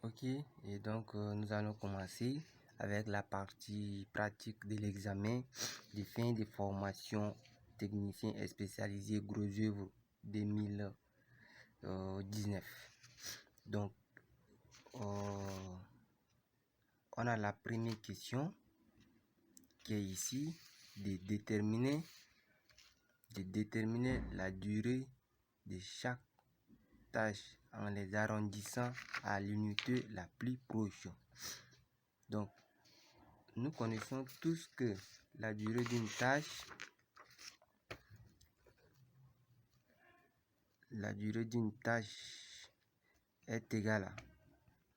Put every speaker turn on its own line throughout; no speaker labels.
Ok, et donc nous allons commencer avec la partie pratique de l'examen de fin de formation technicien et spécialisé gros œuvre 2019. Donc, on a la première question qui est ici de déterminer la durée de chaque tâche en les arrondissant à l'unité la plus proche. Donc, nous connaissons tous que la durée d'une tâche est égale à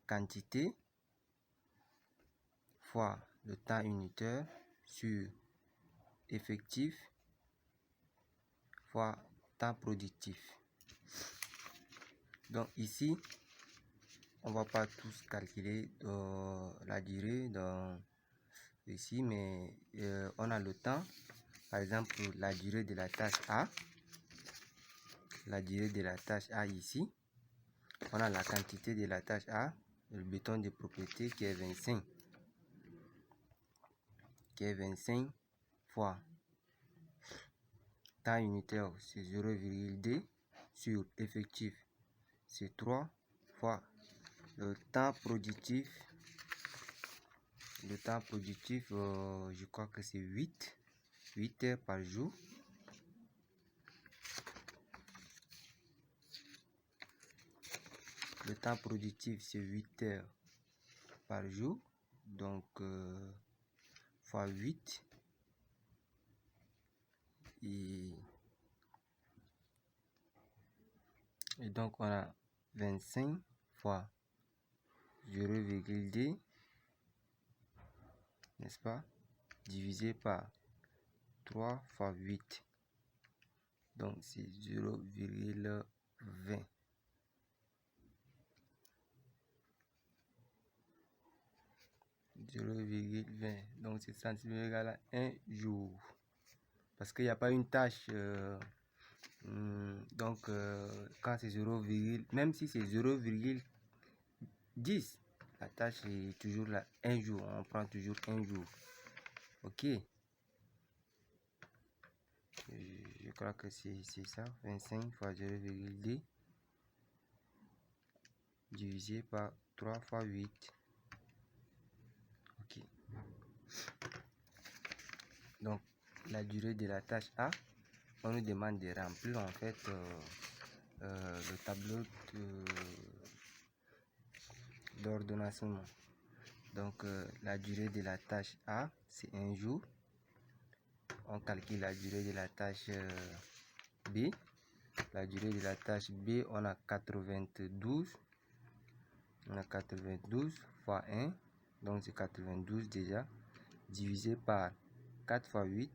quantité fois le temps unitaire sur effectif fois temps productif. Donc ici, on va pas tous calculer la durée ici, mais on a le temps. Par exemple, la durée de la tâche A. La durée de la tâche A ici. On a la quantité de la tâche A, le béton de propriété qui est 25. Qui est 25 fois temps unitaire, c'est 0,2 sur effectif, c'est 3 fois le temps productif. Le temps productif, je crois que c'est 8 heures par jour. Le temps productif, c'est 8 heures par jour. Donc, fois 8. Et donc, on a 25 fois 0,2, n'est-ce pas, divisé par 3 fois 8. Donc, c'est 0,20. 0,20. Donc, c'est centimètres égal à 1 jour. Parce qu'il n'y a pas une tâche. Donc, quand c'est 0, même si c'est 0,10, la tâche est toujours là 1 jour. On prend toujours 1 jour. Ok. Je crois que c'est ça. 25 fois 0,2 divisé par 3 fois 8. Ok. Donc, la durée de la tâche A, on nous demande de remplir en fait le tableau d'ordonnancement. Donc, la durée de la tâche A, c'est 1 jour. On calcule la durée de la tâche B. La durée de la tâche B, on a 92. On a 92 fois 1. Donc, c'est 92 déjà. Divisé par 4 fois 8.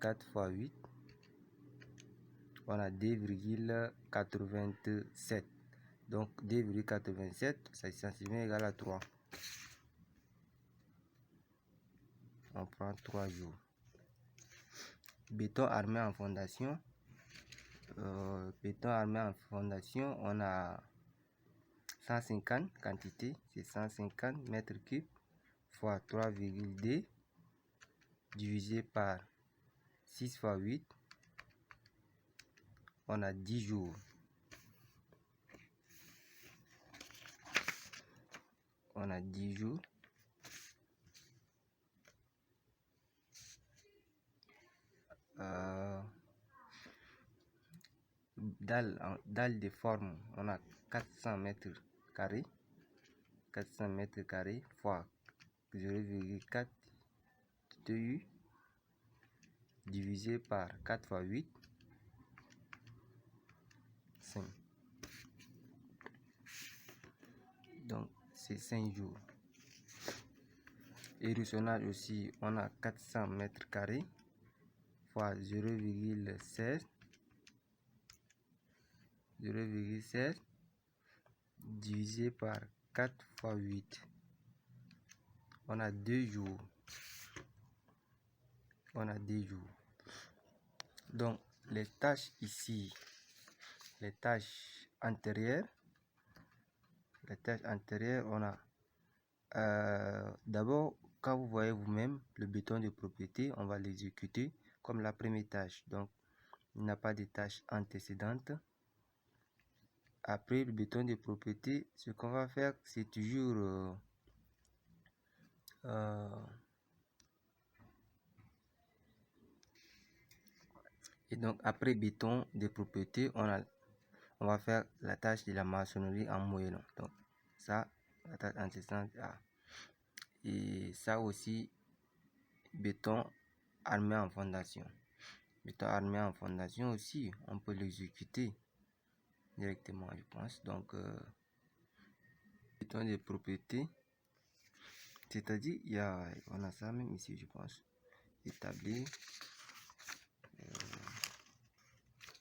4 fois 8. On a 2,87. Donc 2,87, c'est essentiellement égal à 3. On prend 3 jours. Béton armé en fondation. Béton armé en fondation, on a 150 quantité, c'est 150 mètres cubes fois 3,2 divisé par 6 fois 8. On a 10 jours. On a 10 jours. Dalle de forme, on a 400 mètres carrés. 400 mètres carrés fois 0,4 TU divisé par 4 fois 8. 5. Donc, c'est 5 jours. Érossionnage aussi, on a 400 mètres carrés fois 0,16 divisé par 4 fois 8. On a 2 jours. On a 2 jours. Donc, les tâches ici, les tâches antérieures, la tâche antérieure, on a d'abord, quand vous voyez vous-même le bouton de propriété, on va l'exécuter comme la première tâche. Donc, il n'y a pas de tâche antécédente. Après le bouton de propriété, ce qu'on va faire, c'est toujours et donc après bouton de propriété, on va faire la tâche de la maçonnerie en moellon. Donc ça, la tâche antécédente A. Et ça aussi, béton armé en fondation. Béton armé en fondation aussi, on peut l'exécuter directement, je pense. Donc, béton de propriété, c'est-à-dire, on a ça même ici, je pense. Établir.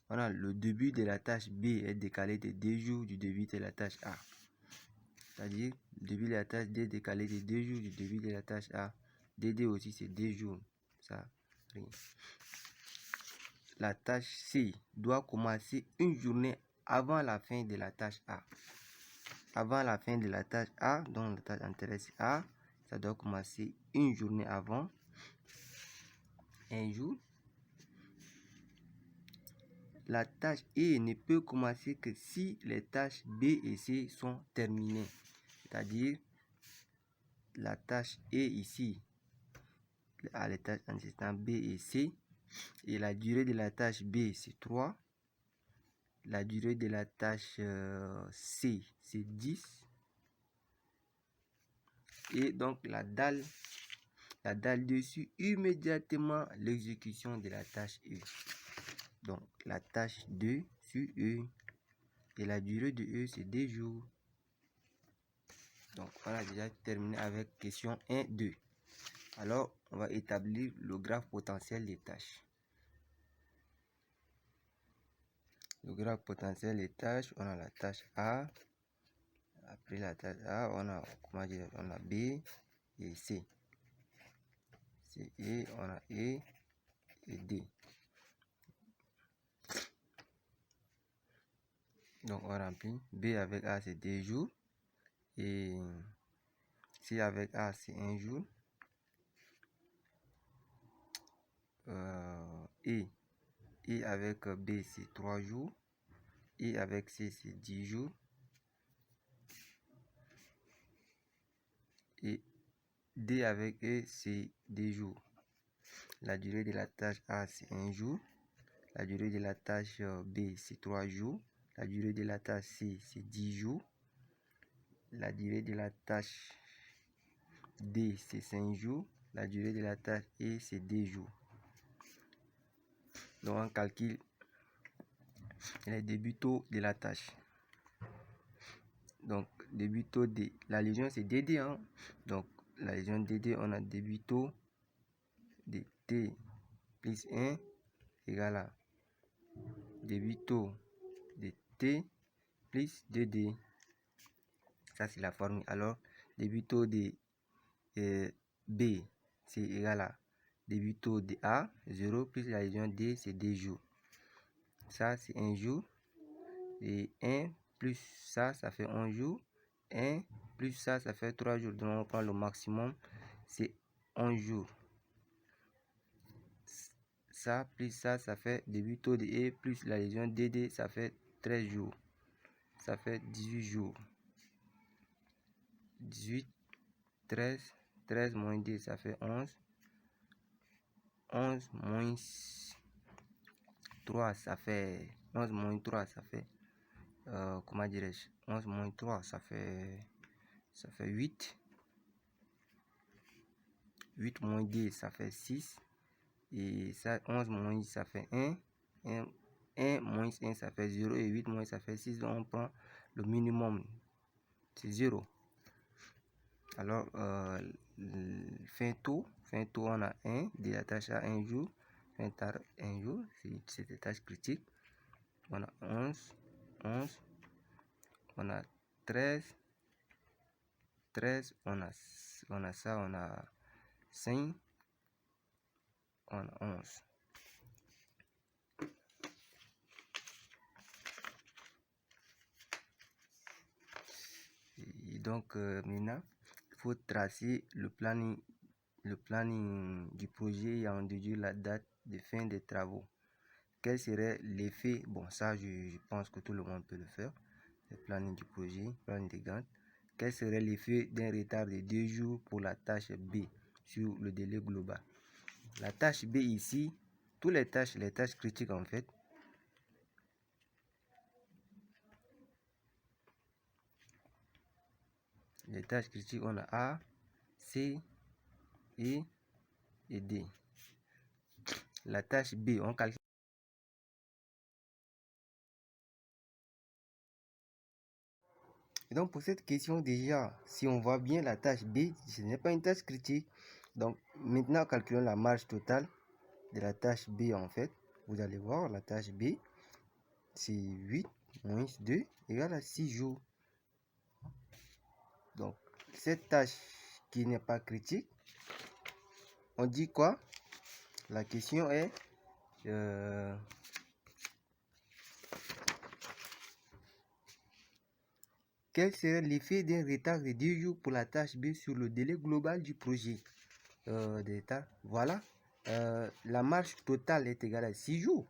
Voilà, le début de la tâche B est décalé de 2 jours du début de la tâche A. C'est-à-dire, le début de la tâche D est décalé de 2 jours du début de la tâche A. DD aussi, c'est 2 jours. Ça, rien. La tâche C doit commencer une journée avant la fin de la tâche A. Avant la fin de la tâche A, donc la tâche antérieure A, ça doit commencer une journée avant. Un jour. La tâche E ne peut commencer que si les tâches B et C sont terminées. C'est-à-dire, la tâche E ici, à les tâches antécédentes B et C, et la durée de la tâche B, c'est 3. La durée de la tâche C, c'est 10. Et donc, la dalle dessus, immédiatement l'exécution de la tâche E. Donc, la tâche 2 sur E. Et la durée de E, c'est 2 jours. Donc, on a déjà terminé avec question 1, 2. Alors, on va établir le graphe potentiel des tâches. Le graphe potentiel des tâches, on a la tâche A. Après la tâche A, on a B et C. Et on a E et D. Donc, on remplit. B avec A, c'est 2 jours. Et C avec A, c'est 1 jour. E avec B, c'est 3 jours. E avec C, c'est 10 jours. Et D avec E, c'est 2 jours. La durée de la tâche A, c'est 1 jour. La durée de la tâche B, c'est 3 jours. La durée de la tâche C, c'est 10 jours. La durée de la tâche D, c'est 5 jours. La durée de la tâche E, c'est 2 jours. Donc, on calcule les débuts taux de la tâche. Donc, début taux de la légion, c'est DD. Hein? Donc, la légion DD, on a début taux de T plus 1 égale à début taux de T plus 2D. Ça, c'est la formule. Alors, début taux de B, c'est égal à début taux de A, 0 plus la légion D, c'est 2 jours. Ça, c'est 1 jour. Et 1 plus ça, ça fait 1 jour. 1 plus ça, ça fait 3 jours. Donc, on prend le maximum, c'est 1 jour. Ça plus ça, ça fait début taux de E plus la légion DD, ça fait 13 jours. Ça fait 18 jours. 18, 13, 13 moins 2, ça fait 11. 11 moins 3, ça fait 11 moins 3, ça fait comment dirais-je, 11 moins 3, ça fait 8. 8 moins 2, ça fait 6. Et ça, 11 moins 10, ça fait 1. 1 moins 1, ça fait 0. Et 8 moins, ça fait 6. Donc, on prend le minimum, c'est 0. Alors, fin taux, on a 1. De la tâche à 1 jour. Fin tard, 1 jour. C'est des tâches critiques. On a 11. On a 13. On a ça, on a 5. On a 11. Et Donc maintenant, il faut tracer le planning du projet et en déduire la date de fin des travaux. Quel serait l'effet? Bon, ça, je pense que tout le monde peut le faire. Le planning du projet, planning des Gantt. Quel serait l'effet d'un retard de 2 jours pour la tâche B sur le délai global? La tâche B ici, toutes les tâches critiques en fait, les tâches critiques, on a A, C, E et D. La tâche B, on calcule. Et donc pour cette question déjà, si on voit bien la tâche B, ce n'est pas une tâche critique. Donc maintenant calculons la marge totale de la tâche B en fait. Vous allez voir la tâche B, c'est 8 moins 2 égale à 6 jours. Donc cette tâche qui n'est pas critique, on dit quoi? La question est quel serait l'effet d'un retard de 2 jours pour la tâche B sur le délai global du projet? Voilà, la marge totale est égale à 6 jours.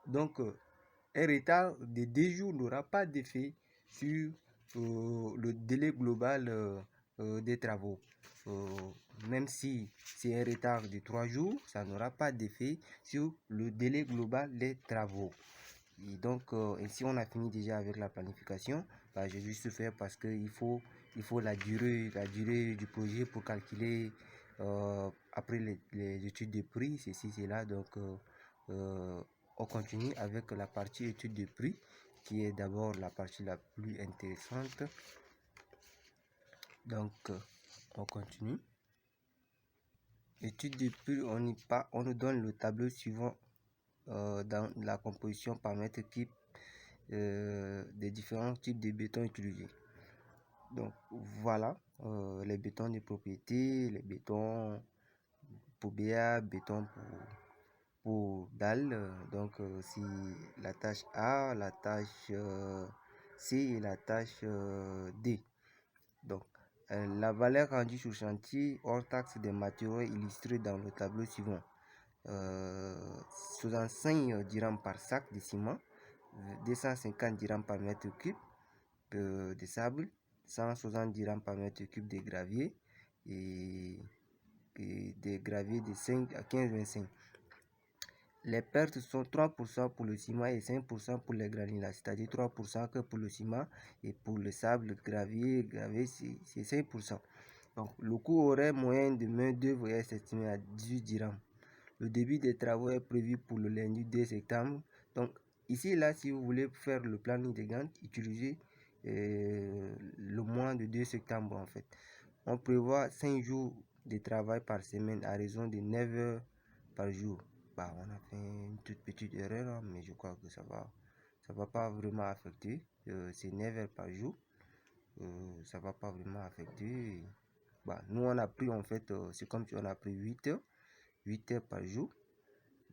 Donc, un retard de 2 jours n'aura pas d'effet sur le délai global des travaux. Même si c'est un retard de 3 jours, ça n'aura pas d'effet sur le délai global des travaux. Et donc, ici, on a fini déjà avec la planification. Bah, j'ai juste fait parce qu'il faut la durée du projet pour calculer après les études de prix, ceci, cela. Donc, on continue avec la partie étude de prix, qui est d'abord la partie la plus intéressante. Donc, on continue. Étude de prix, on nous donne le tableau suivant dans la composition par mètre cube des différents types de béton utilisés. Donc voilà, les bétons de propriété, les bétons pour BA, béton pour dalle. Donc si la tâche A, la tâche C et la tâche D. Donc la valeur rendue sur chantier hors taxe des matériaux illustrés dans le tableau suivant. 65 dirhams par sac de ciment, 250 dirhams par mètre cube de sable, 160 dirhams par mètre cube de gravier et des graviers de 5 à 15,25. Les pertes sont 3% pour le ciment et 5% pour les granulats, c'est-à-dire 3% que pour le ciment et pour le sable, gravier c'est 5%. Donc le coût horaire moyen de main d'œuvre est estimé à 18 dirhams. Le début des travaux est prévu pour le lundi 2 septembre. Donc ici, là, si vous voulez faire le planning des Gantt, utilisez le mois de 2 septembre en fait. On prévoit 5 jours de travail par semaine à raison de 9 heures par jour. Bah, on a fait une toute petite erreur, hein, mais je crois que ça va pas vraiment affecter. C'est 9 heures par jour. Ça va pas vraiment affecter. Bah, nous, on a pris en fait, c'est comme si on a pris 8 heures par jour.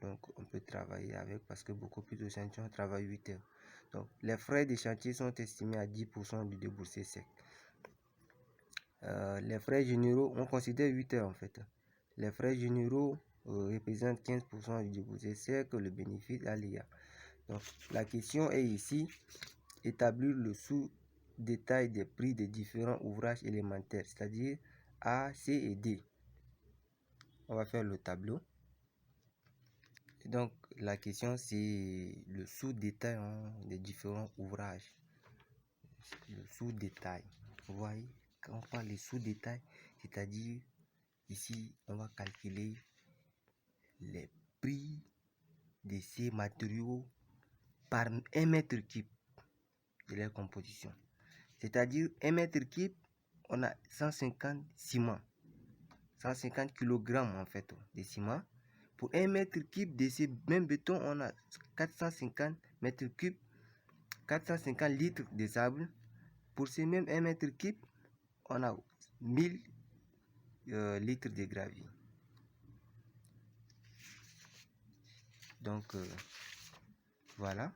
Donc on peut travailler avec parce que beaucoup plus de chantiers travaillent 8 heures. Donc les frais de chantier sont estimés à 10% du déboursé sec. Les frais généraux, on considère 8 heures en fait. Les frais généraux représentent 15% du déboursé sec, le bénéfice à l'IA. Donc la question est ici, établir le sous-détail des prix des différents ouvrages élémentaires, c'est-à-dire A, C et D. On va faire le tableau. Donc la question c'est le sous-détail des différents ouvrages. Le sous-détail. Vous voyez, quand on parle de sous-détail, c'est-à-dire ici on va calculer les prix de ces matériaux par 1 mètre cube de leur composition. C'est-à-dire 1 mètre cube, on a 150 ciment, 150 kg en fait de ciment. Pour 1 mètre cube de ces mêmes bétons, on a 450 mètres cubes, 450 litres de sable. Pour ces mêmes 1 mètre cube, on a 1000 litres de gravier. Donc, voilà.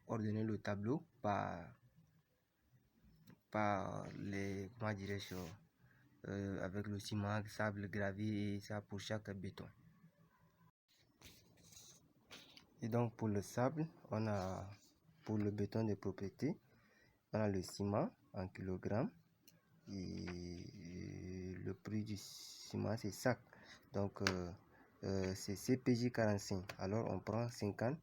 On ordonner le tableau par les, comment dirais-je, avec le ciment, sable, gravier et ça pour chaque béton. Et donc pour le sable, on a pour le béton de propriété, on a le ciment en kilogrammes et le prix du ciment c'est sac. Donc c'est CPJ 45. Alors on prend 50,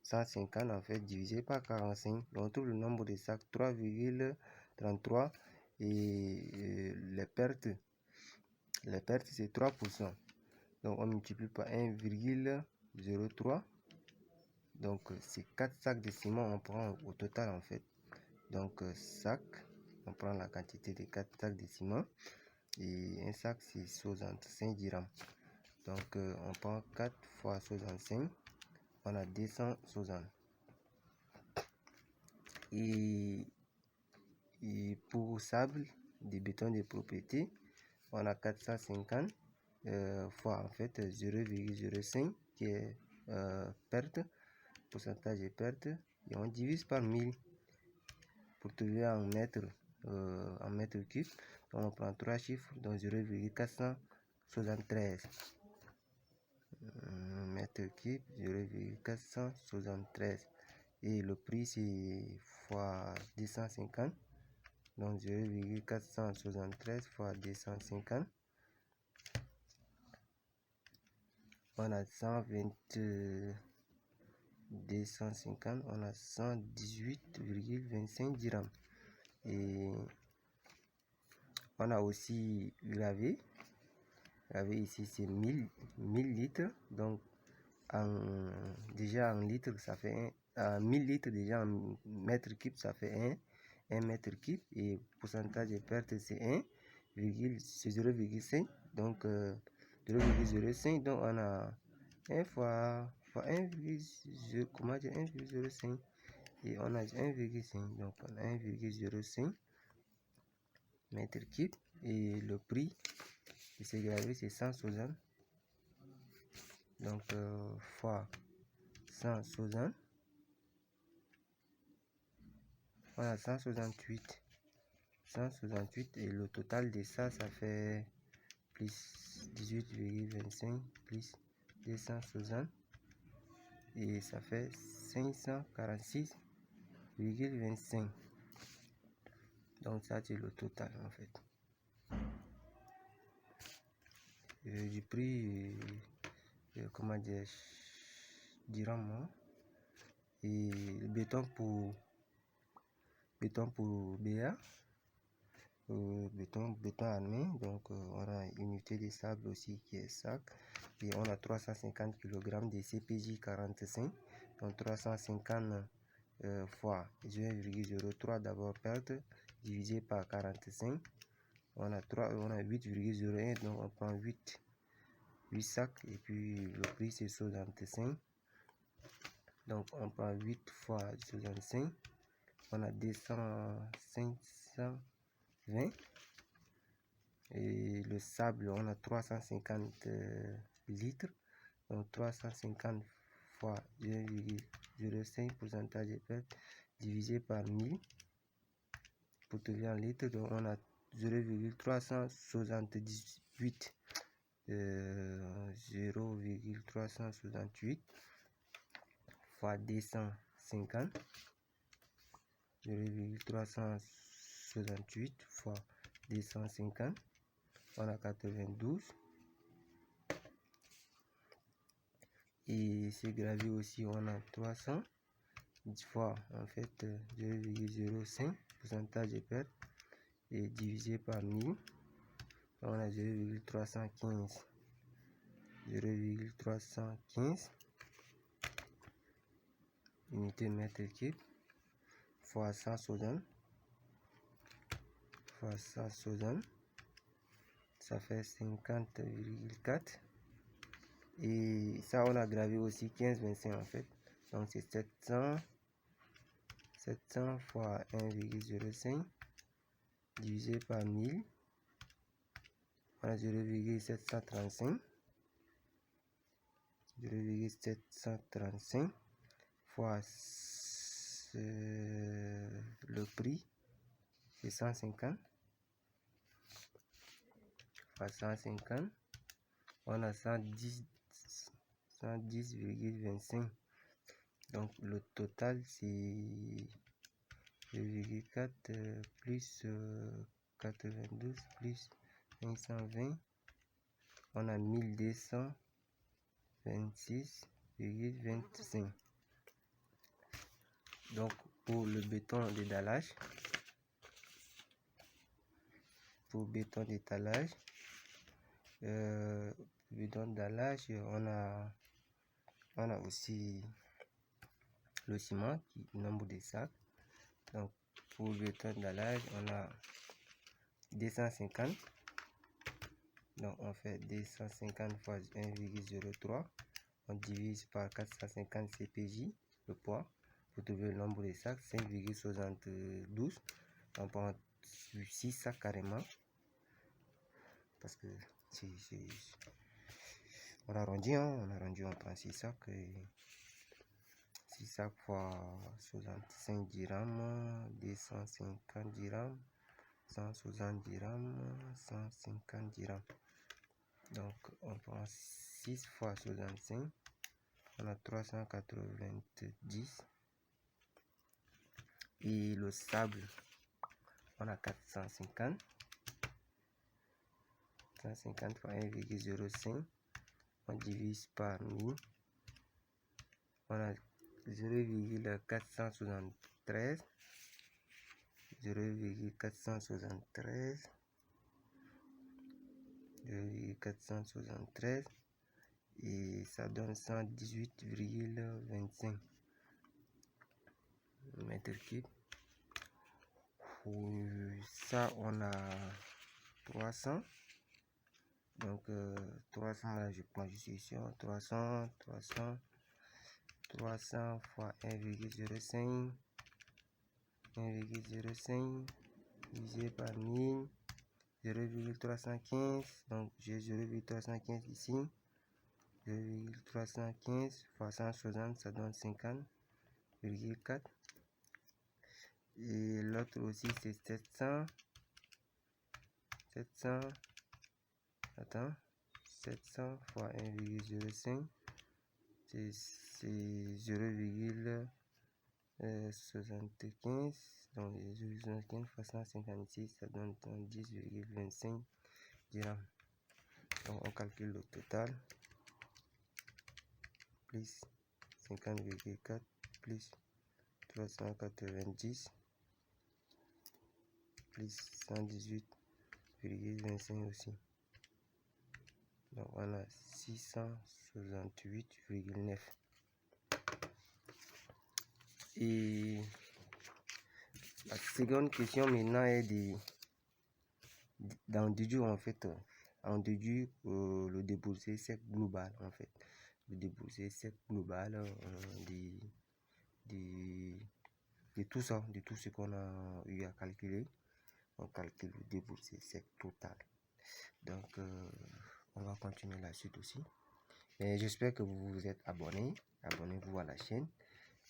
150 en fait divisé par 45. On trouve le nombre de sacs 3,33 et les pertes c'est 3%. Donc on multiplie par 1,03. Donc c'est 4 sacs de ciment on prend au total en fait. Donc sac, on prend la quantité de 4 sacs de ciment et un sac c'est 65 dirhams. Donc on prend 4 fois 65, on a 260. Et pour sable de béton de propriété, on a 450 fois en fait 0,05 qui est perte, pourcentage de perte, et on divise par 1000 pour trouver en mètres cubes. Donc on prend 3 chiffres, donc 0,473 mètres cubes, 0,473 et le prix c'est fois 250, donc 0,473 fois 250, on a 250, on a 118,25 dirhams. Et on a aussi gravé ici c'est 1000 litres, donc déjà en litres ça fait 1000 litres, déjà en mètre cube ça fait 1 mètre cube et pourcentage de perte c'est 0,5, donc 0,05, donc on a 1 fois 1,05 et on a 1,5, donc on a 1,05 mètre cube et le prix de ces gravés c'est 160, donc fois 160, on a 168 et le total de ça fait plus 18,25 plus 260 et ça fait 546,25. Donc ça c'est le total en fait. Du prix comment dire dirham et le béton pour BA, béton armé, donc on a une unité de sable aussi qui est sac et on a 350 kg de CPJ 45, donc 350 fois 0,03 d'abord perte divisé par 45, on a 8,01, donc on prend 8 sacs et puis le prix c'est 65, donc on prend 8 fois 65, on a 520 et le sable on a 350 litres, donc 350 fois 0,05 pourcentage de perte divisé par 1000 pour trouver en litres, donc on a 0,368 fois 250, 0,368 fois 250, on a 92 et c'est gravé aussi, on a 300 fois en fait 0,05 pourcentage de perte et divisé par 1000, on a 0,315 unité mètre cube fois 160 ça fait 50,4 et ça on a gravé aussi 15,25 en fait, donc c'est 700 fois 1,05 divisé par 1000, on a 0,735 fois le prix, c'est 150 fois 150, on a 110,25. Donc le total c'est 2,4 plus 92 plus 520, on a 1226,25. Donc pour le béton d'étalage, on a aussi le ciment qui nombre de sacs. Donc pour le béton d'étalage, on a 250. Donc on fait 250 fois 1,03, on divise par 450 CPJ, le poids, pour trouver le nombre de sacs, 5,72. On prend 6 sacs carrément, parce que on arrondit, on prend 6 sacs, et 6 sacs fois 65 dirhams, 250 dirhams, 160 dirhams, 150 dirhams. Donc on prend 6 fois 65, on a 390. Et le sable, on a 450. 150 fois 1,05, on divise par 1000, on a 0,473, 0,473, et ça donne 118,25 mètres cubes. Pour ça on a 300. Donc 300, là je prends juste ici, 300 fois 1,05 divisé par 1000, 0,315. Donc j'ai 0,315 ici, 0,315 fois 160, ça donne 50,4. Et l'autre aussi c'est 700 fois 1,05, c'est 0,75. donc 0,75 fois 156, ça donne 10,25 dirhams. Donc on calcule le total, plus 50,4 plus 390 plus 118,25 aussi. Donc on a 668,9. Et la seconde question maintenant est d'en déduire, en fait, on déduit le déboursé sec global, en fait. Le déboursé sec global de tout ça, de tout ce qu'on a eu à calculer. On calcule le déboursé sec total. Donc on va continuer la suite aussi. Et j'espère que vous vous êtes abonné. Abonnez-vous à la chaîne.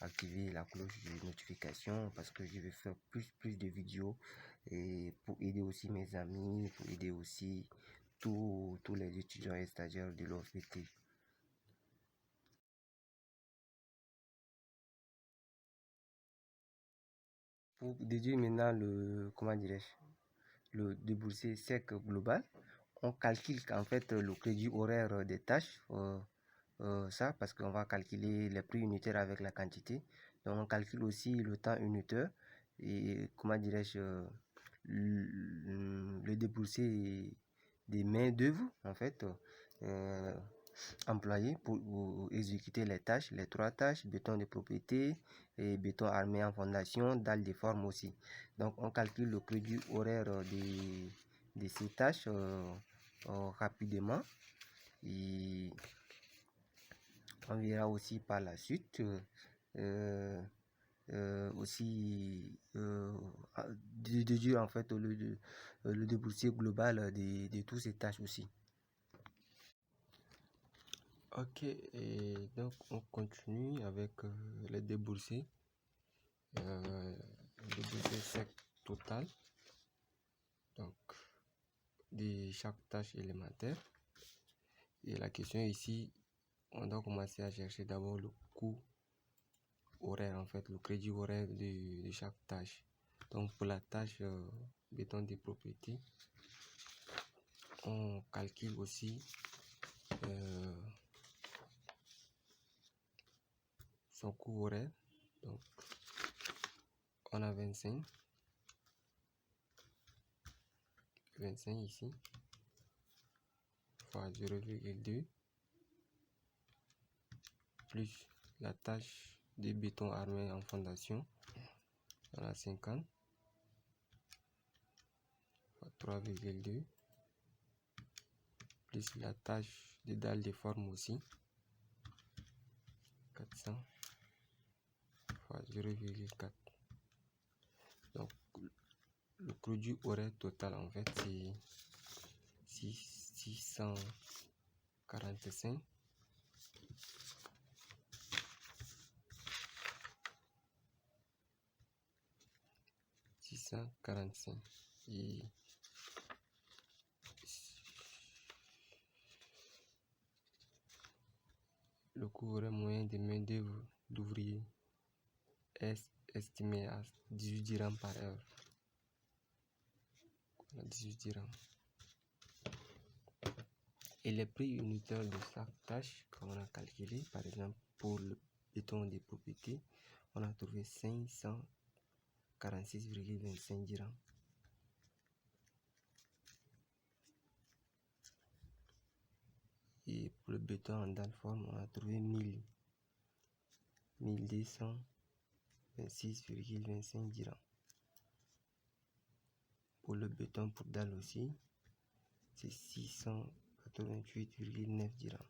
Activez la cloche de notification, parce que je vais faire plus de vidéos, et pour aider aussi mes amis, pour aider aussi tous les étudiants et stagiaires de l'OFT. Pour déduire maintenant le déboursé sec global, on calcule qu'en fait le crédit horaire des tâches, ça parce qu'on va calculer les prix unitaires avec la quantité. Donc on calcule aussi le temps unitaire et le déboursé des main d'œuvre, en fait, employés pour exécuter les tâches, les 3 tâches: béton de propriété, et béton armé en fondation, dalle de forme aussi. Donc on calcule le crédit horaire de ces tâches rapidement, et on verra aussi par la suite aussi déduire en fait le déboursé global de toutes ces tâches aussi. Ok, et donc on continue avec les déboursés le budget sec total donc de chaque tâche élémentaire. Et la question ici, on doit commencer à chercher d'abord le coût horaire, en fait, le crédit horaire de chaque tâche. Donc pour la tâche béton des propriétés, on calcule aussi son coût horaire. Donc on a 25 ici fois 0,2 plus la tâche de béton armé en fondation, on a 50 fois 3,2 plus la tâche de dalle de forme aussi, 400 fois 0,4. Donc le produit horaire total en fait c'est 645 et le coût horaire moyen de main d'œuvre d'ouvrier est estimé à 18 dirhams par heure. 18 dirhams. Et les prix unitaires de chaque tâche qu'on a calculé, par exemple pour le béton des propriétés, on a trouvé 546,25 dirhams. Et pour le béton en dalle forme, on a trouvé 1226,25 dirhams. Pour le béton pour dalle aussi, c'est 688,9 dirhams.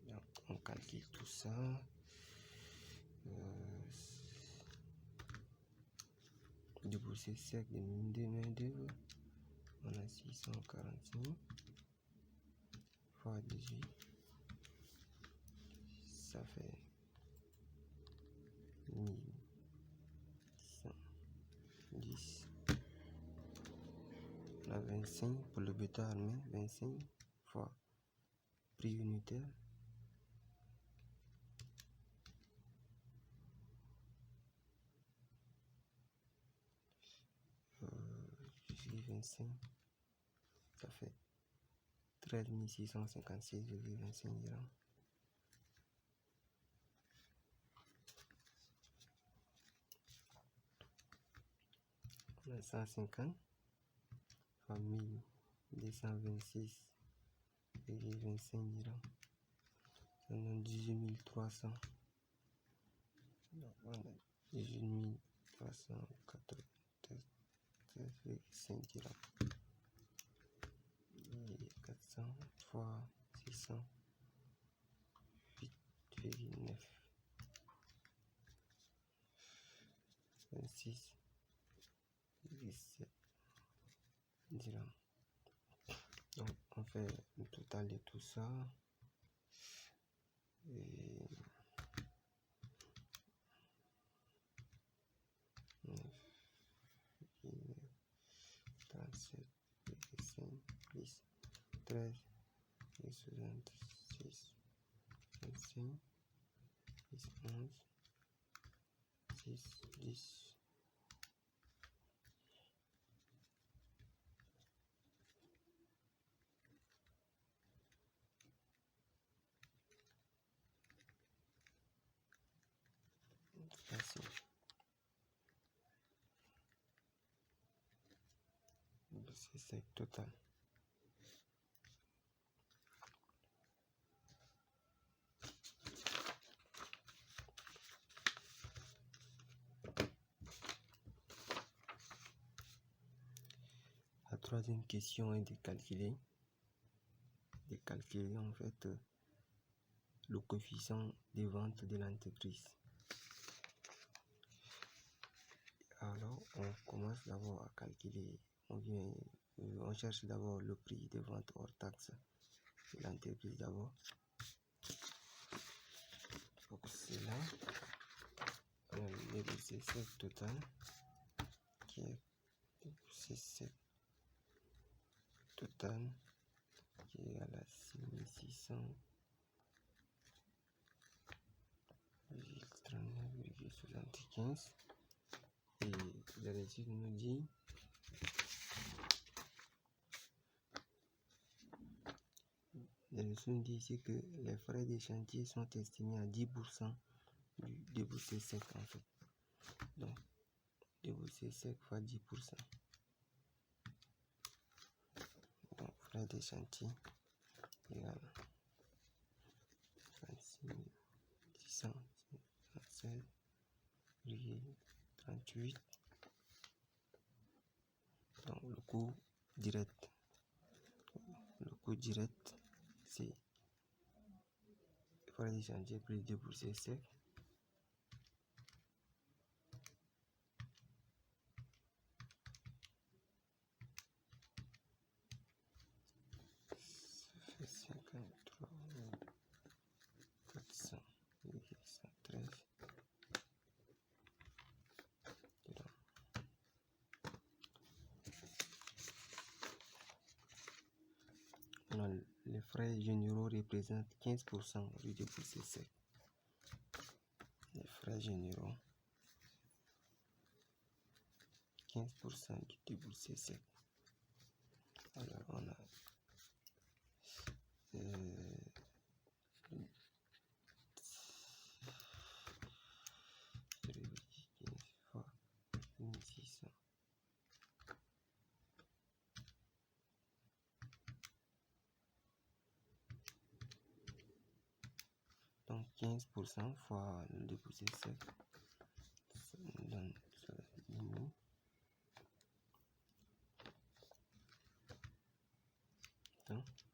Donc, on calcule tout ça. Déboursé sec de main d'œuvre, on a 645 fois 18, ça fait 1110. On a 25 pour le béton armé, 25 fois prix unitaire. Jusqu'à 25, ça fait 13 656,25 dirhams. On a 150 fois 1226,25 dirhams. Ça donne 18 300. Non, on a 18 393,5 dirhams. Et 400 fois 608,9. 26 17 dirhams. Donc on fait le total de tout ça et 37,5 plus 13 et 66 25 plus 11 6 10. Facile. C'est sec total. La troisième question est de calculer en fait le coefficient de vente de l'entreprise. Alors on commence d'abord à calculer, on cherche d'abord le prix de vente hors taxe de l'entreprise d'abord. Pour cela, déboursé sec total qui est déboursé sec total qui est égal à 6600,39,75 et le résultat nous dit ici que les frais de chantier sont estimés à 10% du déboursé sec en fait. Donc déboursé sec fois 10%. Donc frais de chantier égale 36 657,38. Donc le coût direct c'est frais de chantier plus déboursé sec. Ça fait 53 400,113. Les frais généraux représentent 15% du déboursé sec. Les frais généraux, 15% du déboursé sec. Alors on a 15 fois 1600. Donc 15% fois le déboursé sec, ça nous donne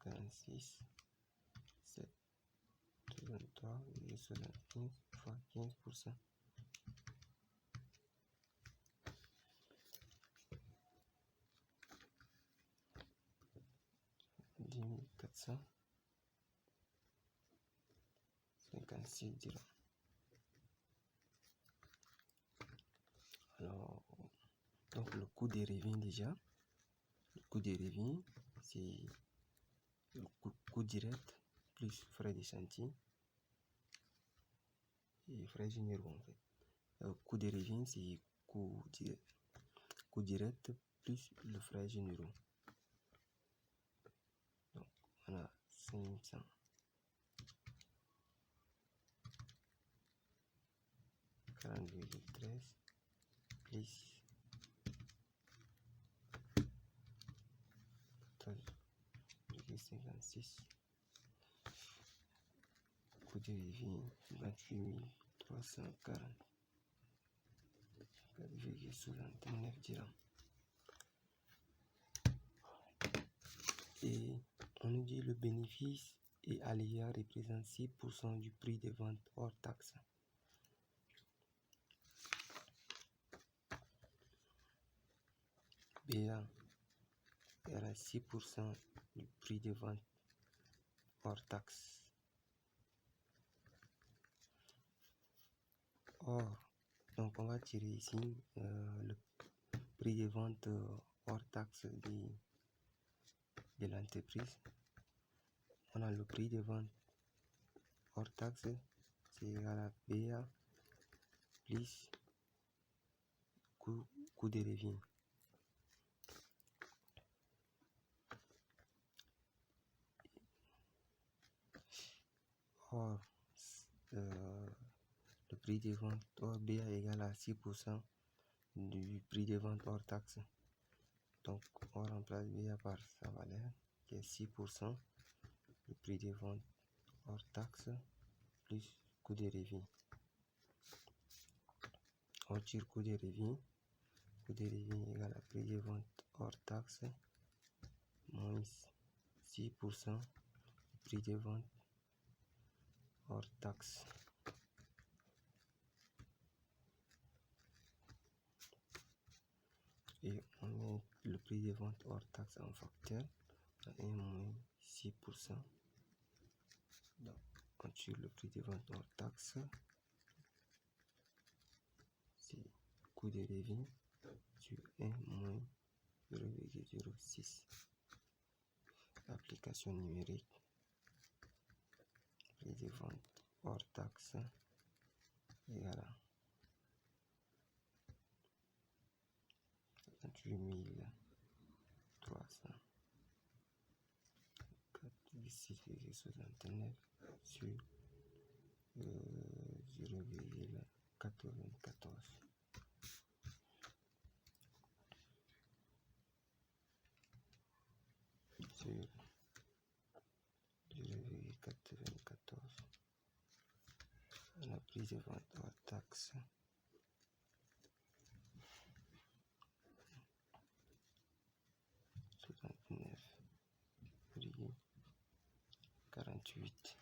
46 7 23 et 75 fois 15%. 10 456 dirhams. Alors, donc le coût des revient déjà. Le coût des revient, c'est le coût direct plus frais de chantier et frais généraux en fait. Le coût des revient, c'est coût direct plus le frais généraux. Donc, on a 540,13 plus 14,56. Coût de revient 28 340,69 dirhams. Et on nous dit le bénéfice et aléa représente 6% du prix de vente hors taxe. BA est à 6% du prix de vente hors taxe. Or, donc on va tirer ici le prix de vente hors taxe de l'entreprise. On a le prix de vente hors taxe, c'est égal à BA plus coût de revient. Or, le prix de vente hors BA est égal à 6% du prix de vente hors taxe. Donc, on remplace BA par sa valeur qui est 6% du prix de vente hors taxe plus coût de revient. On tire coût de revient égal à prix de vente hors taxe moins 6% du prix de vente hors taxe. Et on met le prix de vente hors taxe en facteur à 1 moins 6%. Donc, on tire le prix de vente hors taxe, coût de revient sur 1 moins 0,06. Application numérique, prix de vente hors taxe égale à 28 300. 6,69 sur 0,94 sur 0,94. La prise de vente hors taxe $69,48.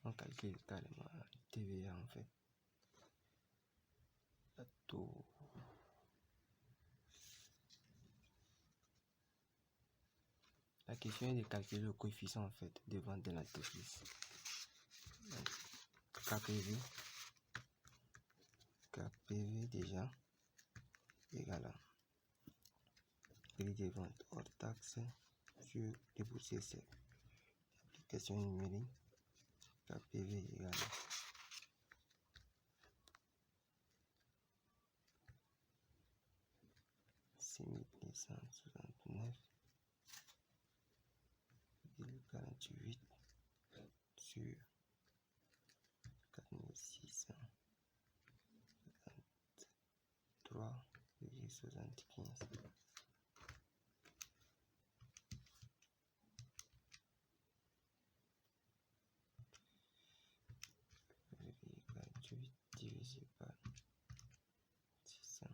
On calcule carrément la TVA en fait. La taux. La question est de calculer le coefficient en fait de vente de l'entreprise. KPV déjà égale à prix de vente hors taxe sur les boursiers secs. Application numérique, KPV égale à 6.969,48 sur 4.663,75. Divisé par 600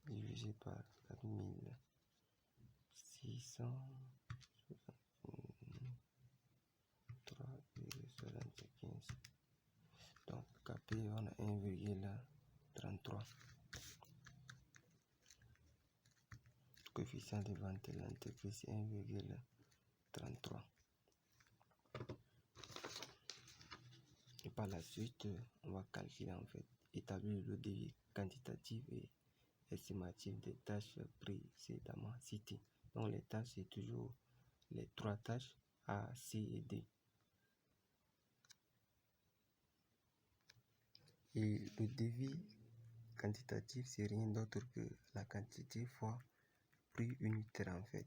divisé par 4663,75. Donc KP on a 1,33. Coefficient de vente de l'entreprise 1,33. Et par la suite, on va calculer en fait, établir le devis quantitatif et estimatif des tâches précédemment citées. Donc les tâches, c'est toujours les 3 tâches A, C et D. Et le devis quantitatif, c'est rien d'autre que la quantité fois prix unitaire en fait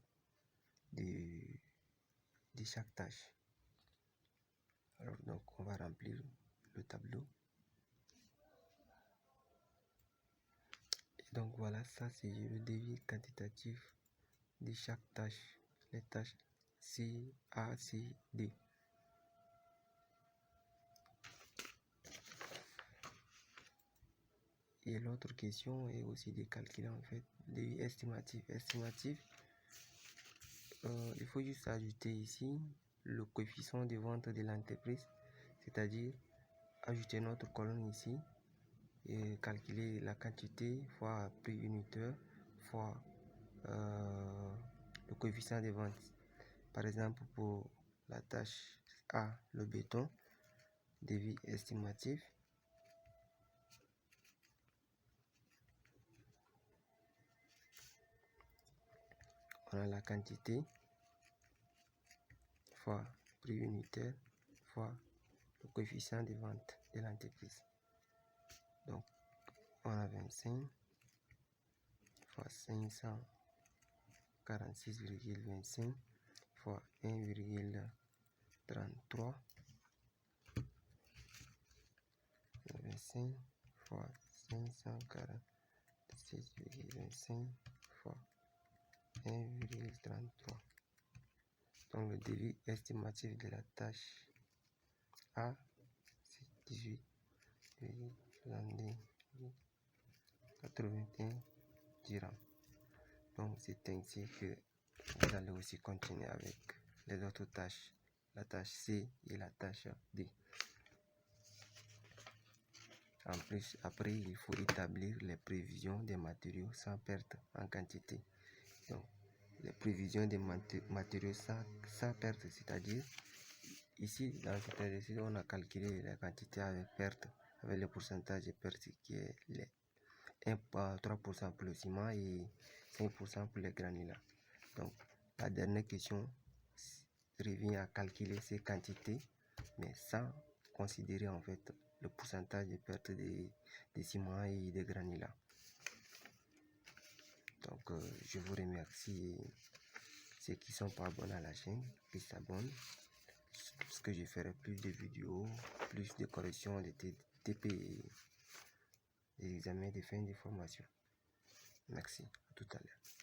de chaque tâche. Alors donc on va remplir le tableau. Et donc voilà, ça c'est le devis quantitatif de chaque tâche, les tâches C, A, C, D. Et l'autre question est aussi de calculer en fait devis estimatif. Il faut juste ajouter ici le coefficient de vente de l'entreprise, c'est-à-dire ajouter notre colonne ici et calculer la quantité fois prix unitaire fois le coefficient de vente. Par exemple, pour la tâche A, le béton, devis estimatif, on a la quantité fois prix unitaire fois le coefficient de vente de l'entreprise. Donc, on a 25 fois 546,25 fois 1,33. 25 fois 546,25 fois 1,33. Donc le devis estimatif de la tâche A, c'est 18,81 dirhams. Donc c'est ainsi que vous allez aussi continuer avec les autres tâches, la tâche C et la tâche D. En plus, après, il faut établir les prévisions des matériaux sans perte en quantité Donc, les prévisions des matériaux sans perte, c'est-à-dire ici dans cet exercice on a calculé la quantité avec perte, avec le pourcentage de perte qui est les 3% pour le ciment et 5% pour les granulats. Donc la dernière question revient à calculer ces quantités mais sans considérer en fait le pourcentage de perte des ciments et des granulats. Donc je vous remercie ceux qui sont pas abonnés à la chaîne, qui s'abonnent, parce que je ferai plus de vidéos, plus de corrections de TP et des examens de fin de formation. Merci, à tout à l'heure.